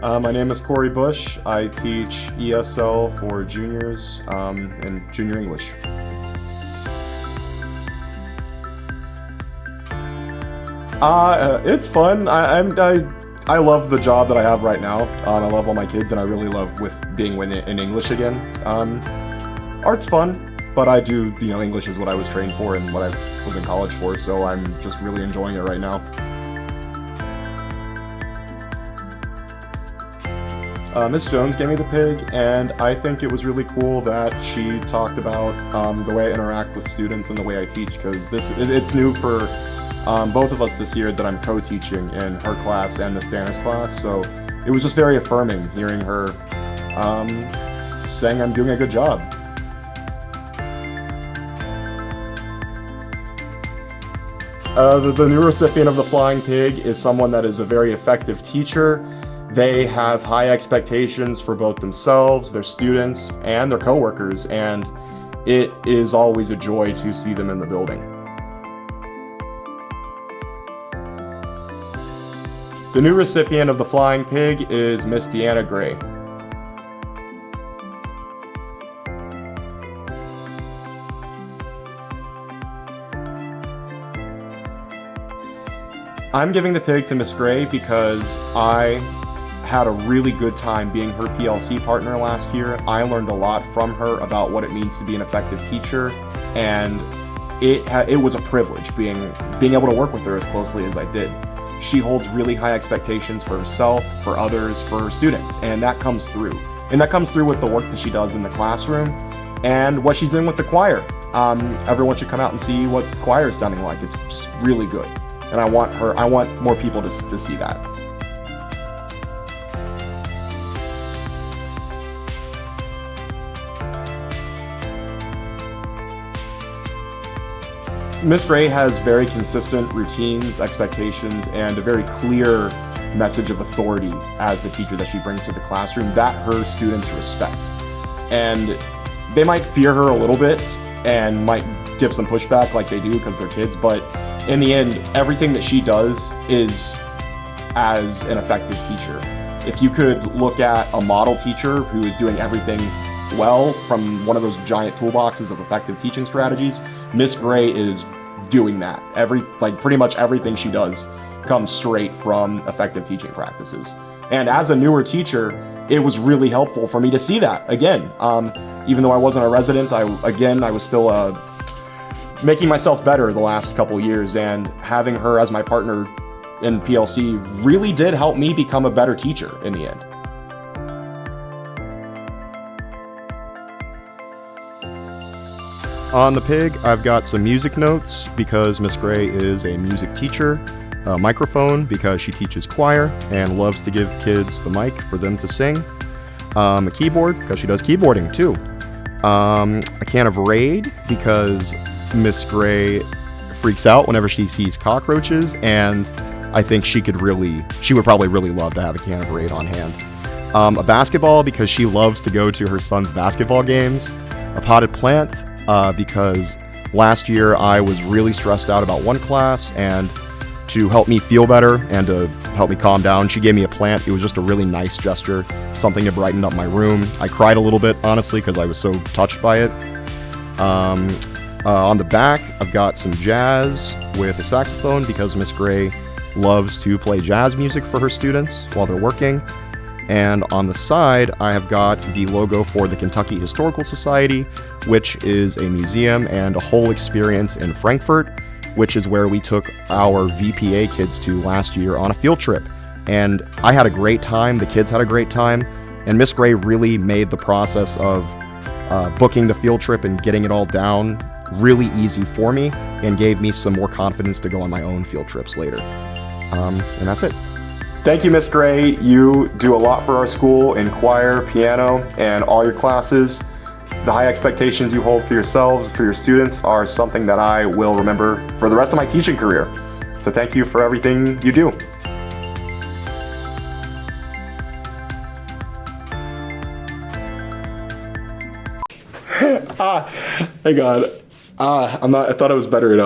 My name is Corey Bush. I teach ESL for juniors and junior English. It's fun. I love the job that I have right now. I love all my kids, and I really love being in English again. Art's fun, but I do, English is what I was trained for and what I was in college for, so I'm just really enjoying it right now. Miss Jones gave me the pig, and I think it was really cool that she talked about the way I interact with students and the way I teach, because it's new for both of us this year that I'm co-teaching in her class and Miss Dana's class, so it was just very affirming hearing her saying I'm doing a good job. The new recipient of the Flying Pig is someone that is a very effective teacher. They have high expectations for both themselves, their students, and their coworkers, and it is always a joy to see them in the building. The new recipient of the Flying Pig is Miss Deanna Gray. I'm giving the pig to Miss Gray because I had a really good time being her PLC partner last year. I learned a lot from her about what it means to be an effective teacher, and it was a privilege being able to work with her as closely as I did. She holds really high expectations for herself, for others, for her students, and that comes through. And that comes through with the work that she does in the classroom and what she's doing with the choir. Everyone should come out and see what choir is sounding like. It's really good. And I want more people to see that. Miss Gray has very consistent routines, expectations, and a very clear message of authority as the teacher that she brings to the classroom that her students respect. And they might fear her a little bit and might give some pushback like they do because they're kids, but in the end, everything that she does is as an effective teacher. If you could look at a model teacher who is doing everything well from one of those giant toolboxes of effective teaching strategies, Miss Gray is doing that. Pretty much everything she does comes straight from effective teaching practices. And as a newer teacher, it was really helpful for me to see that again. Even though I wasn't a resident, I was still making myself better the last couple years, and having her as my partner in PLC really did help me become a better teacher in the end. On the pig, I've got some music notes because Miss Gray is a music teacher, a microphone because she teaches choir and loves to give kids the mic for them to sing, a keyboard because she does keyboarding too, a can of Raid because Miss Gray freaks out whenever she sees cockroaches, and I think she would probably really love to have a can of Raid on hand. A basketball because she loves to go to her son's basketball games. A potted plant because last year I was really stressed out about one class, and to help me feel better and to help me calm down, she gave me a plant. It was just a really nice gesture, something to brighten up my room. I cried a little bit, honestly, because I was so touched by it. On the back, I've got some jazz with a saxophone because Miss Gray loves to play jazz music for her students while they're working. And on the side, I have got the logo for the Kentucky Historical Society, which is a museum and a whole experience in Frankfort, which is where we took our VPA kids to last year on a field trip. And I had a great time, the kids had a great time, and Miss Gray really made the process of booking the field trip and getting it all down really easy for me, and gave me some more confidence to go on my own field trips later. And that's it. Thank you, Miss Gray. You do a lot for our school in choir, piano, and all your classes. The high expectations you hold for yourselves, for your students, are something that I will remember for the rest of my teaching career. So thank you for everything you do. Hey God. I thought it was better at